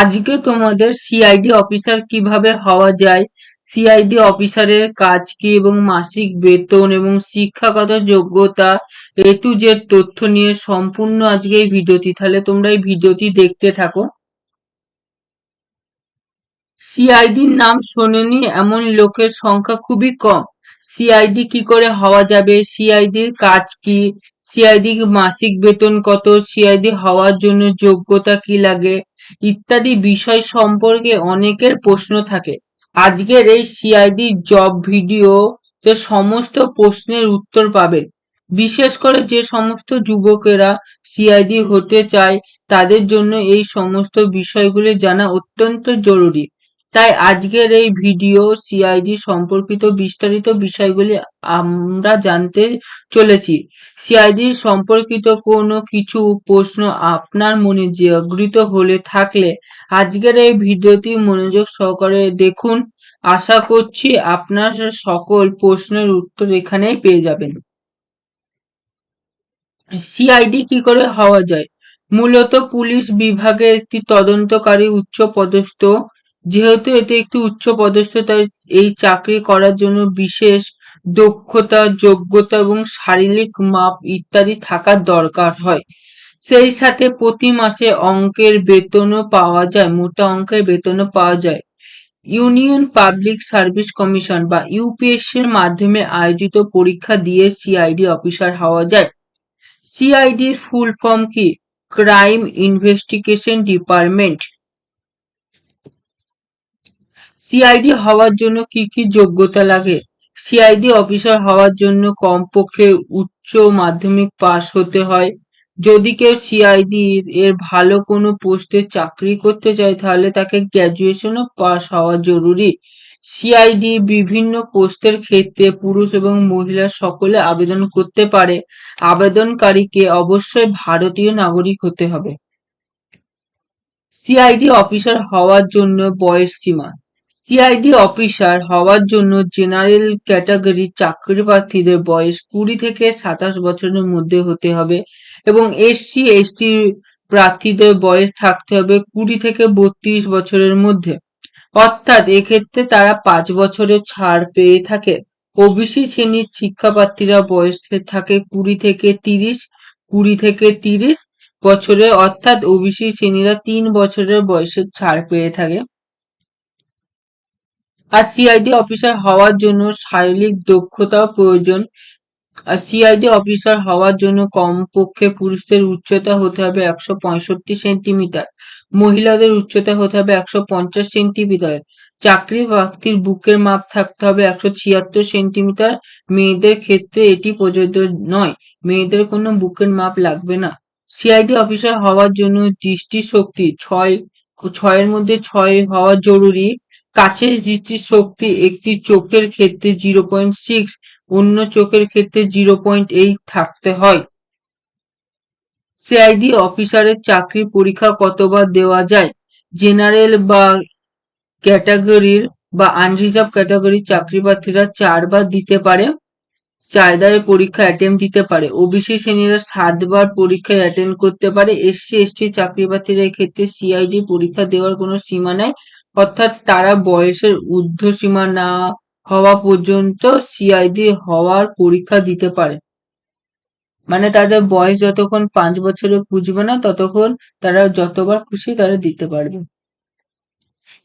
আজকে তোমাদের CID officer কিভাবে হওয়া যায়, সিআইডি অফিসারের কাজ কি এবং মাসিক বেতন এবং শিক্ষাগত যোগ্যতা এ টু জেড তথ্য নিয়ে সম্পূর্ণ আজকে এই ভিডিওটি। তাহলে তোমরা এই ভিডিওটি দেখতে থাকো। সিআইডির নাম শোনেনি এমন লোকের সংখ্যা খুবই কম। সিআইডি কি করে হওয়া যাবে, সিআইডির কাজ কি, সিআইডি মাসিক বেতন কত, সিআইডি হওয়ার জন্য যোগ্যতা কি লাগে ইত্যাদি বিষয় সম্পর্কে অনেকের প্রশ্ন থাকে। আজকের এই সিআইডি জব ভিডিওতে সমস্ত প্রশ্নের উত্তর পাবেন। বিশেষ করে যে সমস্ত যুবকেরা সিআইডি হতে চায় তাদের জন্য এই সমস্ত বিষয়গুলি জানা অত্যন্ত জরুরি। তাই আজকের এই ভিডিও সিআইডি সম্পর্কিত বিস্তারিত বিষয়গুলি আমরা জানতে চলেছি। সিআইডি সম্পর্কিত কোনো কিছু প্রশ্ন আপনার মনে জাগরিত হলে থাকলে আজকের এই ভিডিওটি মনোযোগ সহকারে দেখুন। আশা করছি আপনার সকল প্রশ্নের উত্তর এখানেই পেয়ে যাবেন। সিআইডি কি করে হওয়া যায়? মূলত পুলিশ বিভাগে একটি তদন্তকারী উচ্চপদস্থ। যেহেতু এটি একটি উচ্চপদস্থ তাই এই চাকরি করার জন্য বিশেষ দক্ষতা, যোগ্যতা এবং শারীরিক মাপ ইত্যাদি থাকার দরকার হয়। সেই সাথে প্রতি মাসে অঙ্কের বেতনও পাওয়া যায়, মোটা অঙ্কের বেতনও পাওয়া যায়। ইউনিয়ন পাবলিক সার্ভিস কমিশন বা ইউপিএসসি এর মাধ্যমে আয়োজিত পরীক্ষা দিয়ে সিআইডি অফিসার হওয়া যায়। সিআইডির ফুল ফর্ম কি? Crime investigation department. সিআইডি হওয়ার জন্য কি কি যোগ্যতা লাগে? সিআইডি অফিসার হওয়ার জন্য কমপক্ষে উচ্চ মাধ্যমিক পাশ হতে হয়। যদি কেউ সিআইডি এর ভালো কোনো পোস্টে চাকরি করতে চায় তাহলে তাকে গ্র্যাজুয়েশনও পাশ হওয়া জরুরি। সিআইডি বিভিন্ন পোস্টের ক্ষেত্রে পুরুষ এবং মহিলা সকলে আবেদন করতে পারে। আবেদনকারীকে অবশ্যই ভারতীয় নাগরিক হতে হবে। সিআইডি অফিসার হওয়ার জন্য বয়স সীমা। সিআইডি অফিসার হওয়ার জন্য জেনারেল ক্যাটাগরির চাকরিপ্রার্থীদের বয়স 20 থেকে 27 বছরের মধ্যে হতে হবে এবং এসসি এসটি প্রার্থীদের বয়স থাকতে হবে 20 থেকে 32 বছরের মধ্যে। অর্থাৎ এক্ষেত্রে তারা 5 বছরের ছাড় পেয়ে থাকে। ওবিসি শ্রেণীর শিক্ষাপ্রার্থীরা বয়সে থাকে 20 থেকে 30 বছরের, অর্থাৎ ওবিসি শ্রেণীরা 3 বছরের বয়সের ছাড় পেয়ে থাকে। আর সিআইডি অফিসার হওয়ার জন্য শারীরিক দক্ষতাও প্রয়োজন। আর সিআইডি অফিসার হওয়ার জন্য কমপক্ষে পুরুষদের উচ্চতা হতে হবে 165 সেন্টিমিটার, মহিলাদের উচ্চতা হতে হবে 150 সেন্টিমিটার। চাকরি প্রার্থীর বুকের মাপ থাকতে হবে 176 সেন্টিমিটার। মেয়েদের ক্ষেত্রে এটি প্রযোজ্য নয়, মেয়েদের কোনো বুকের মাপ লাগবে না। সিআইডি অফিসার হওয়ার জন্য দৃষ্টিশক্তি 6 মধ্যে 6 হওয়া জরুরি। কাছের দৃষ্টিশক্তি একটি চোখের ক্ষেত্রে 0.6, অন্য চোখের ক্ষেত্রে 0.8 থাকতে হয়। সিআইডি অফিসারের চাকরির পরীক্ষা কতবার দেওয়া যায়? জেনারেল বা ক্যাটাগরির বা আনরিজার্ভ ক্যাটাগরির চাকরিপ্রার্থীরা 4 বার দিতে পারে, 4 বারের পরীক্ষা অ্যাটেম্প দিতে পারে। ওবিসি শ্রেণীরা 7 বার পরীক্ষায় অ্যাটেন্ড করতে পারে। এসসি এসটি চাকরিপ্রার্থীরা ক্ষেত্রে সিআইডি পরীক্ষা দেওয়ার কোনো সীমা নেই, অর্থাৎ তারা বয়সের ঊর্ধ্বসীমা না হওয়া পর্যন্ত সিআইডি হওয়ার পরীক্ষা দিতে পারে। মানে তাদের বয়স যতক্ষণ 5 বছরে পুজবে না ততক্ষণ তারা যতবার খুশি তারা দিতে পারবে।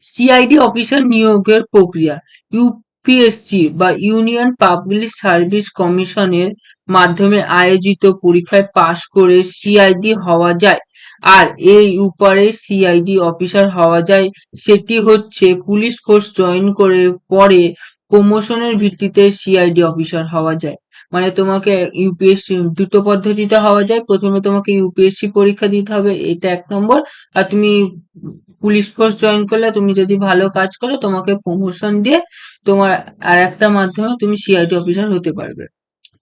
সিআইডি অফিসার নিয়োগের প্রক্রিয়া। ইউপিএসসি বা ইউনিয়ন পাবলিক সার্ভিস কমিশনের মাধ্যমে আয়োজিত পরীক্ষায় পাশ করে সিআইডি হওয়া যায়। আর এই উপরে সিআইডি অফিসার হওয়া যায় সেটি হচ্ছে পুলিশ ফোর্স জয়েন করে পরে প্রমোশনের ভিত্তিতে সিআইডি অফিসার হওয়া যায়। মানে তোমাকে ইউপিএসসি দুটো পদ্ধতিতে হওয়া যায়। প্রথমে তোমাকে ইউপিএসসি পরীক্ষা দিতে হবে, এটা 1 নম্বর। আর তুমি পুলিশ ফোর্স জয়েন করলে তুমি যদি ভালো কাজ করো তোমাকে প্রমোশন দিয়ে তোমার আর একটা মাধ্যমে তুমি সিআইডি অফিসার হতে পারবে।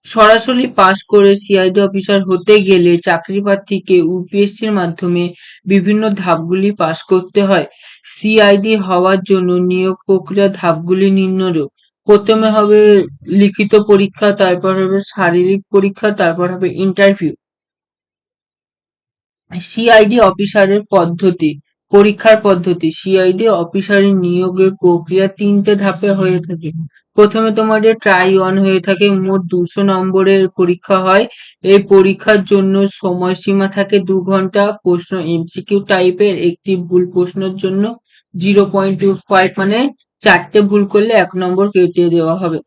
সরাসরি পাশ করে সিআইডি অফিসার হতে গেলে চাকরি প্রার্থীকে ইউপিএসসির মাধ্যমে বিভিন্ন ধাপগুলি পাশ করতে হয়। সিআইডি হওয়ার জন্য নিয়োগ প্রক্রিয়া ধাপগুলি নিম্নরূপ। প্রথমে হবে লিখিত পরীক্ষা, তারপর হবে শারীরিক পরীক্ষা, তারপর হবে ইন্টারভিউ। সিআইডি অফিসারের পদ্ধতি। পরীক্ষার পদ্ধতি সিআইডি অফিসারের নিয়োগের প্রক্রিয়া ৩টে ধাপে হয়ে থাকে। প্রথমে তোমাদের ট্রাই ওয়ান হয়ে থাকে, মোট ২০০ নম্বরের পরীক্ষা হয়। এই পরীক্ষার জন্য সময়সীমা থাকে ২ ঘন্টা। প্রশ্ন এমসিকিউ টাইপের, একটি ভুল প্রশ্নের জন্য 0.25 মানে ৪টে ভুল করলে ১ নম্বর কেটে দেওয়া হবে।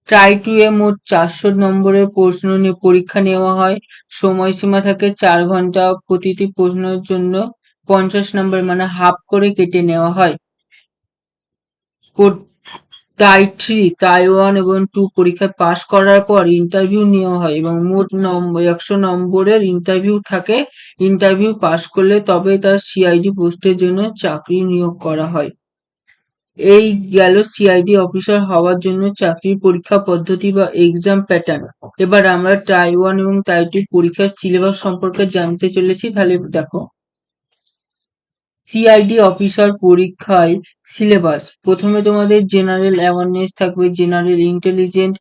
ট্রাই টু এ মোট ৪০০ নম্বরের প্রশ্ন নিয়ে পরীক্ষা নেওয়া হয়। সময়সীমা থাকে ৪ ঘন্টা। প্রতিটি প্রশ্নের জন্য ৫০ নম্বর মানে হাফ করে কেটে নেওয়া হয়। টাই থ্রি, টাই ওয়ান এবং টু পরীক্ষায় পাশ করার পর ইন্টারভিউ নেওয়া হয় এবং মোট ১০০ নম্বরের ইন্টারভিউ থাকে। ইন্টারভিউ পাশ করলে তবে তার সিআইডি পোস্টের জন্য চাকরি নিয়োগ করা হয়। এই গেল সিআইডি অফিসার হওয়ার জন্য চাকরির পরীক্ষা পদ্ধতি বা এক্সাম প্যাটার্ন। এবার আমরা টাই ওয়ান এবং টাই টু পরীক্ষার সিলেবাস সম্পর্কে জানতে চলেছি। তাহলে দেখো, সিআইডি অফিসার পরীক্ষায় সিলেবাস। প্রথমে তোমাদের জেনারেল অ্যাওয়ারনেস থাকবে, জেনারেল ইন্টেলিজেন্ট,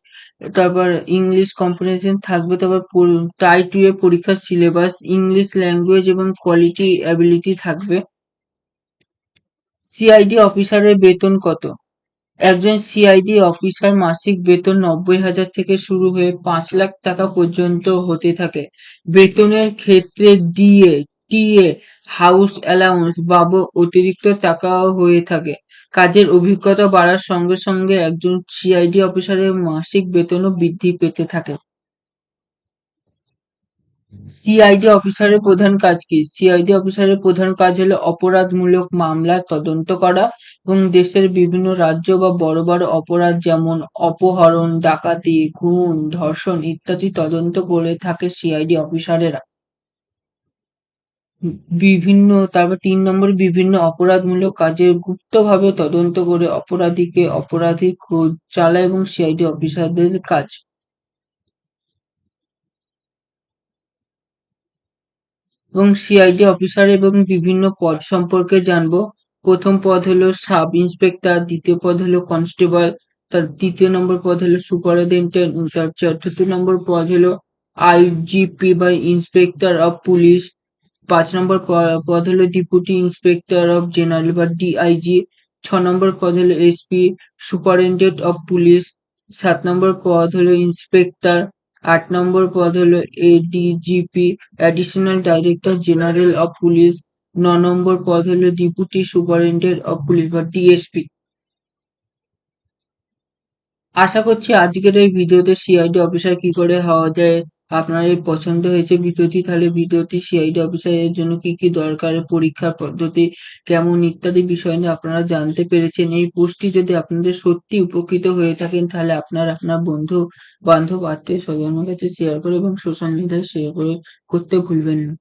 তারপর ইংলিশ কম্প্রিহেনশন থাকবে। তারপর টাই টু এ পরীক্ষার সিলেবাস ইংলিশ ল্যাঙ্গুয়েজ এবং কোয়ালিটি অ্যাবিলিটি থাকবে। সিআইডি অফিসারের বেতন কত? একজন সিআইডি অফিসার মাসিক বেতন ৯০,০০০ থেকে শুরু হয়ে ৫ লাখ টাকা পর্যন্ত হতে থাকে। বেতনের ক্ষেত্রে ডিএ, টিএ, হাউস অ্যালাউন্স বা অতিরিক্ত টাকাও হয়ে থাকে। কাজের অভিজ্ঞতা বাড়ার সঙ্গে সঙ্গে একজন সিআইডি অফিসারের মাসিক বেতনও বৃদ্ধি পেতে থাকে। সিআইডি অফিসারের প্রধান কাজ কি? সিআইডি অফিসারের প্রধান কাজ হলো অপরাধমূলক মামলার তদন্ত করা এবং দেশের বিভিন্ন রাজ্য বা বড় বড় অপরাধ যেমন অপহরণ, ডাকাতি, খুন, ধর্ষণ ইত্যাদি তদন্ত করে থাকে সিআইডি অফিসারেরা। তারপর ৩ নম্বর, বিভিন্ন অপরাধমূলক কাজের গুপ্তভাবে তদন্ত করে অপরাধীর খোঁজ চালায় এবং সিআইডি অফিসারদের কাজ। এবং সিআইডি অফিসার এবং বিভিন্ন পদ সম্পর্কে জানবো। প্রথম পদ হলো সাব ইন্সপেক্টর, দ্বিতীয় পদ হলো কনস্টেবল, তার তৃতীয় নম্বর পদ হলো সুপারিনটেন্ডেন্ট, তার চতুর্থ নম্বর পদ হলো আইজিপি বা ইন্সপেক্টর অফ পুলিশ, ৫ নম্বর পদ হলো ডেপুটি ইন্সপেক্টর অফ জেনারেল বা ডিআইজি, ৬ নম্বর পদ হলো এসপি সুপারিনটেন্ডেন্ট অফ পুলিশ, ৭ নম্বর পদ হলো ইন্সপেক্টর, ৮ নম্বর পদ হলো ADGP additional director general of police, ৯ নম্বর পদ হলো ডেপুটি সুপারিনটেন্ডেন্ট অফ পুলিশ বা ডিএসপি। আশা করছি আজকের এই ভিডিওতে সিআইডি অফিসার কি করে হওয়া যায় আপনাদের পছন্দ হয়েছে ভিডিওটি। তাহলে ভিডিওটি সিআইডি অফিসারের জন্য কি কি দরকার, পরীক্ষার পদ্ধতি কেমন ইত্যাদি বিষয় নিয়ে আপনারা জানতে পেরেছেন। এই পোস্টটি যদি আপনাদের সত্যি উপকৃত হয়ে থাকেন তাহলে আপনার বন্ধু বান্ধব আত্মীয় স্বজনের কাছে শেয়ার করে এবং সোশ্যাল মিডিয়ায় শেয়ার করতে ভুলবেন না।